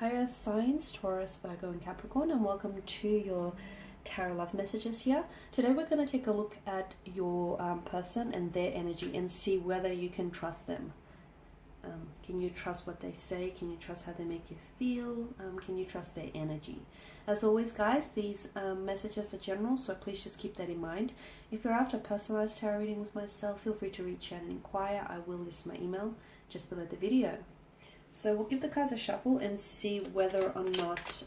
Hi Earth signs, Taurus, Virgo and Capricorn, and welcome to your tarot love messages here. Today we're going to take a look at your person and their energy and see whether you can trust them. Can you trust what they say? Can you trust how they make you feel? Can you trust their energy? As always guys, these messages are general, so please just keep that in mind. If you're after a personalized tarot reading with myself, feel free to reach out and inquire. I will list my email just below the video. So we'll give the cards a shuffle and see whether or not,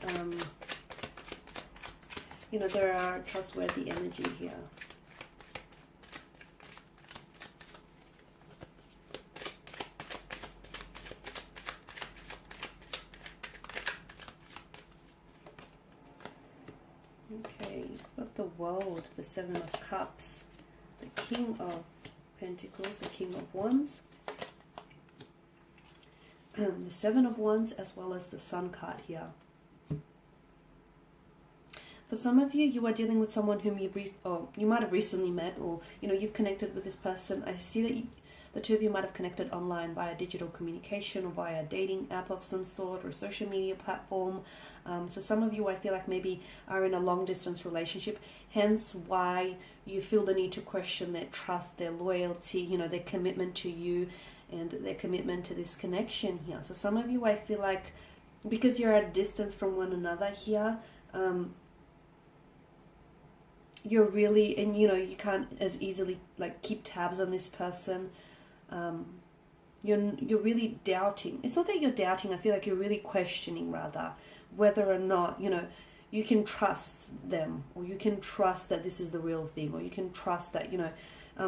there are trustworthy energy here. Okay, got the World, the Seven of Cups, the King of Pentacles, the King of Wands, the Seven of Wands, as well as the Sun card here. For some of you, you are dealing with someone whom you might have recently met, or you've connected with this person. I see that the two of you might have connected online via digital communication or via a dating app of some sort or social media platform. So some of you, I feel like, maybe are in a long distance relationship, hence why you feel the need to question their trust, their loyalty, their commitment to you and their commitment to this connection here. So some of you, I feel like, because you're at a distance from one another here, you're really, and you can't as easily keep tabs on this person. You're really doubting. It's not that you're doubting, I feel like you're really questioning rather whether or not you can trust them, or you can trust that this is the real thing, or you can trust that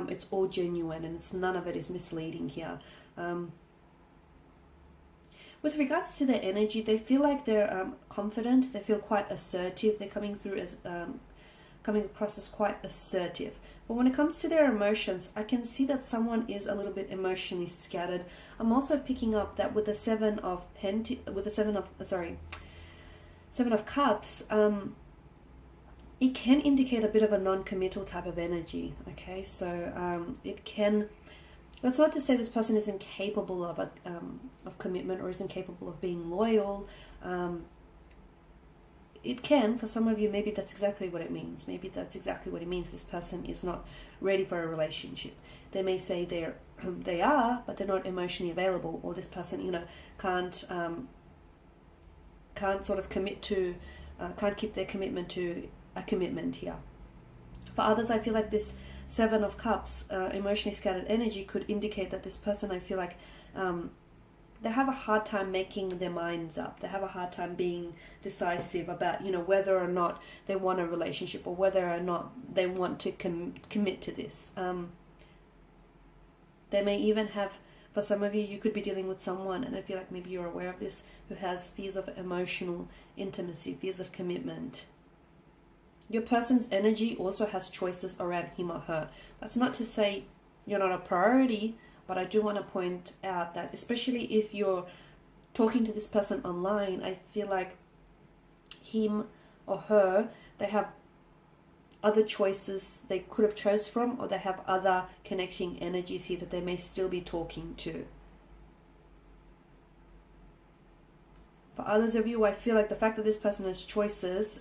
it's all genuine and none of it is misleading here. With regards to their energy, they feel like they're confident. They feel quite assertive. They're coming across as quite assertive. But when it comes to their emotions, I can see that someone is a little bit emotionally scattered. I'm also picking up that with the Seven of Cups, it can indicate a bit of a non-committal type of energy. Okay, so it can. That's not to say this person is incapable of commitment or is incapable of being loyal. It can, for some of you, maybe that's exactly what it means. Maybe that's exactly what it means. This person is not ready for a relationship. They may say they are, but they're not emotionally available, or this person, can't sort of commit to, can't keep their commitment to a commitment here. For others, I feel like this Seven of Cups, emotionally scattered energy, could indicate that this person, I feel like, they have a hard time making their minds up. They have a hard time being decisive about, whether or not they want a relationship, or whether or not they want to commit to this. They may even have, for some of you, you could be dealing with someone, and I feel like maybe you're aware of this, who has fears of emotional intimacy, fears of commitment. Your person's energy also has choices around him or her. That's not to say you're not a priority, but I do want to point out that, especially if you're talking to this person online, I feel like him or her, they have other choices they could have chose from, or they have other connecting energies here that they may still be talking to. For others of you, I feel like the fact that this person has choices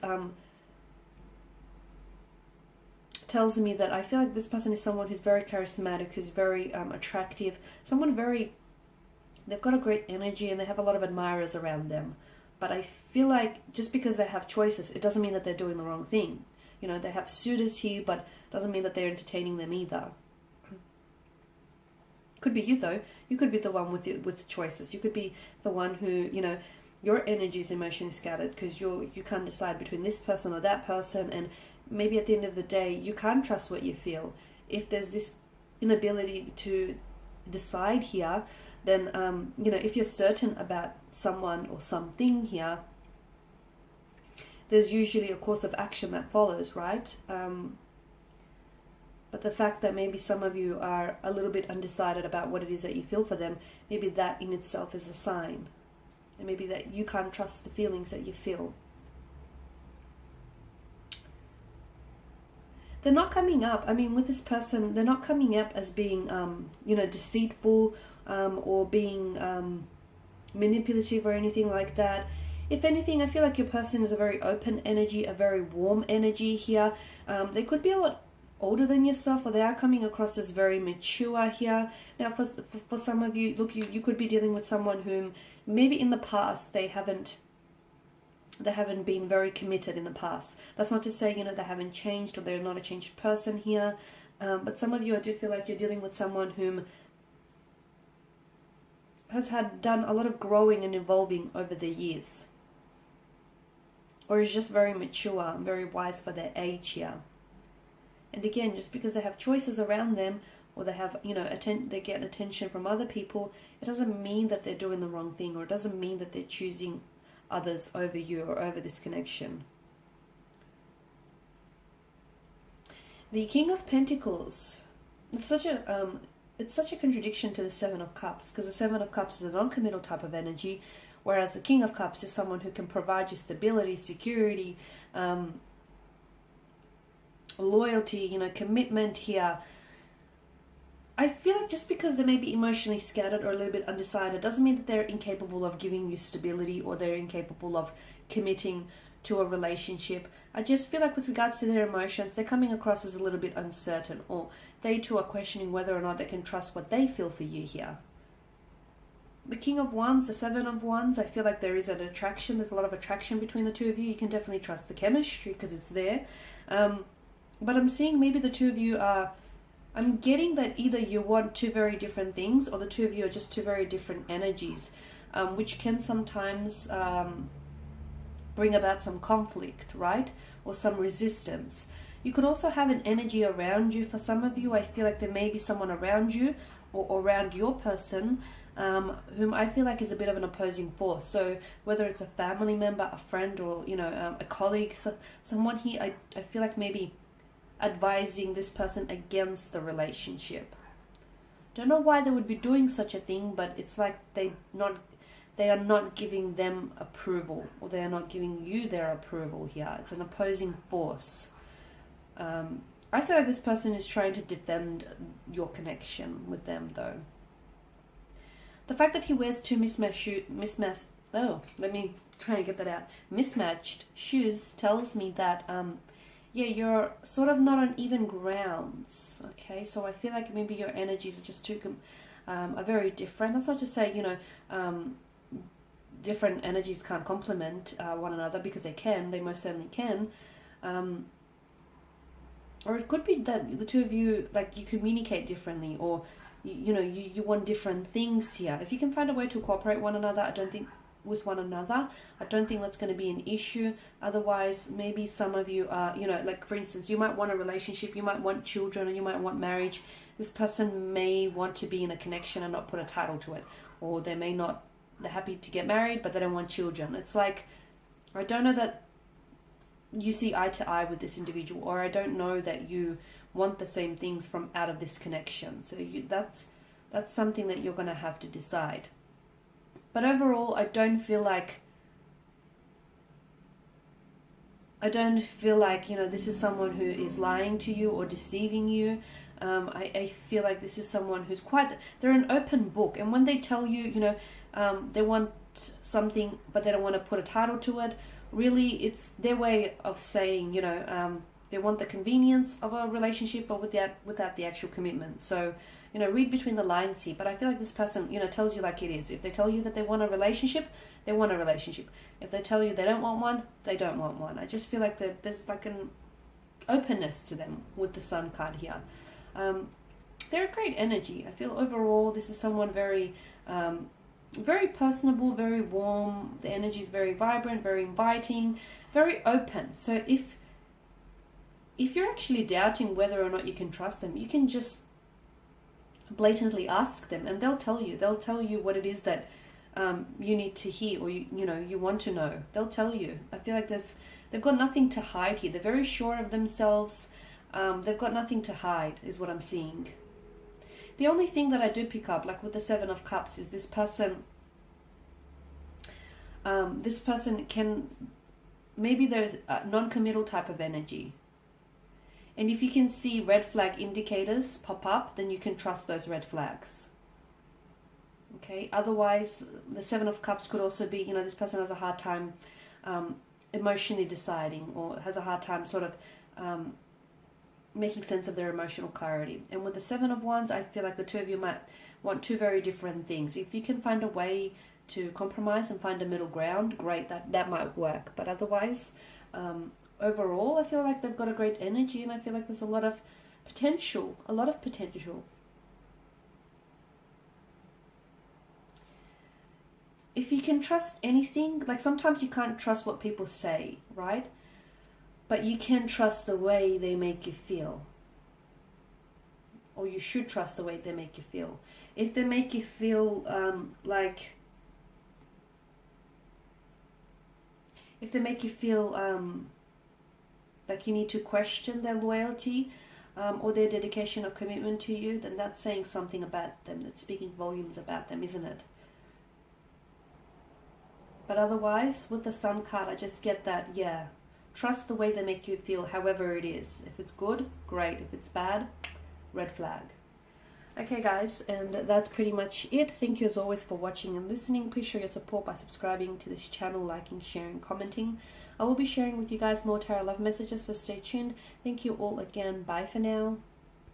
tells me that I feel like this person is someone who's very charismatic, who's very attractive, they've got a great energy and they have a lot of admirers around them. But I feel like just because they have choices, it doesn't mean that they're doing the wrong thing. They have suitors here, but doesn't mean that they're entertaining them either. Could be you though. You could be the one with choices. You could be the one who, your energy is emotionally scattered because you can't decide between this person or that person, and maybe at the end of the day, you can't trust what you feel. If there's this inability to decide here, then, if you're certain about someone or something here, there's usually a course of action that follows, right? But the fact that maybe some of you are a little bit undecided about what it is that you feel for them, maybe that in itself is a sign. And maybe that you can't trust the feelings that you feel. They're not coming up, with this person, they're not coming up as being, deceitful or being manipulative or anything like that. If anything, I feel like your person is a very open energy, a very warm energy here. They could be a lot older than yourself, or they are coming across as very mature here. Now, for some of you, look, you could be dealing with someone whom maybe in the past they haven't been very committed in the past. That's not to say, you know, they haven't changed or they're not a changed person here. But some of you, I do feel like you're dealing with someone whom has done a lot of growing and evolving over the years, or is just very mature and very wise for their age here. And again, just because they have choices around them, or they have, you know, they get attention from other people, it doesn't mean that they're doing the wrong thing, or it doesn't mean that they're choosing others over you or over this connection. The King of Pentacles. It's such a contradiction to the Seven of Cups, because the Seven of Cups is a non-committal type of energy, whereas the King of Cups is someone who can provide you stability, security, loyalty, you know, commitment here. I feel like just because they may be emotionally scattered or a little bit undecided doesn't mean that they're incapable of giving you stability, or they're incapable of committing to a relationship. I just feel like with regards to their emotions, they're coming across as a little bit uncertain, or they too are questioning whether or not they can trust what they feel for you here. The King of Wands, the Seven of Wands, I feel like there is an attraction. There's a lot of attraction between the two of you. You can definitely trust the chemistry because it's there. But I'm seeing maybe the two of you are, I'm getting that either you want two very different things, or the two of you are just two very different energies, which can sometimes bring about some conflict, right? Or some resistance. You could also have an energy around you. For some of you, I feel like there may be someone around you or around your person whom I feel like is a bit of an opposing force. So whether it's a family member, a friend, or, you know, a colleague, someone here, I feel like maybe advising this person against the relationship. Don't know why they would be doing such a thing, but it's like they are not giving them approval, or they are not giving you their approval here. It's an opposing force. I feel like this person is trying to defend your connection with them, though. The fact that he wears two mismatched shoes tells me that yeah, you're sort of not on even grounds. Okay, so I feel like maybe your energies are just are very different. That's not to say, you know, different energies can't complement one another, because they most certainly can. Or it could be that the two of you, like, you communicate differently, or you want different things here. If you can find a way to cooperate with one another, I don't think that's going to be an issue. Otherwise, maybe some of you are, you know, like, for instance, you might want a relationship, you might want children, or you might want marriage. This person may want to be in a connection and not put a title to it, or they're happy to get married, but they don't want children. It's like, I don't know that you see eye to eye with this individual, or I don't know that you want the same things from out of this connection. So that's something that you're going to have to decide. But overall, I don't feel like, you know, this is someone who is lying to you or deceiving you. I feel like this is someone who's they're an open book. And when they tell you, you know, they want something, but they don't want to put a title to it, really, it's their way of saying, you know, they want the convenience of a relationship, but without the actual commitment. So, you know, read between the lines here. But I feel like this person, you know, tells you like it is. If they tell you that they want a relationship, they want a relationship. If they tell you they don't want one, they don't want one. I just feel like there's like an openness to them with the Sun card here. They're a great energy. I feel overall this is someone very very personable, very warm. The energy is very vibrant, very inviting, very open. So if you're actually doubting whether or not you can trust them, you can just blatantly ask them, and they'll tell you. They'll tell you what it is that you need to hear, or you want to know. They'll tell you. I feel like they've got nothing to hide here. They're very sure of themselves. They've got nothing to hide, is what I'm seeing. The only thing that I do pick up, like with the Seven of Cups, is this person can, maybe there's a non-committal type of energy. And if you can see red flag indicators pop up, then you can trust those red flags. Okay, otherwise the Seven of Cups could also be, this person has a hard time emotionally deciding, or has a hard time sort of making sense of their emotional clarity. And with the Seven of Wands, I feel like the two of you might want two very different things. If you can find a way to compromise and find a middle ground, great, that might work. But otherwise, overall, I feel like they've got a great energy, and I feel like there's a lot of potential. If you can trust anything, like sometimes you can't trust what people say, right? But you can trust the way they make you feel. Or you should trust the way they make you feel. If they make you feel like you need to question their loyalty or their dedication or commitment to you, then that's saying something about them. That's speaking volumes about them, isn't it? But otherwise, with the Sun card, I just get that, yeah, trust the way they make you feel, however it is. If it's good, great. If it's bad, red flag. Okay, guys, and that's pretty much it. Thank you as always for watching and listening. Please show your support by subscribing to this channel, liking, sharing, commenting. I will be sharing with you guys more tarot love messages, so stay tuned. Thank you all again. Bye for now.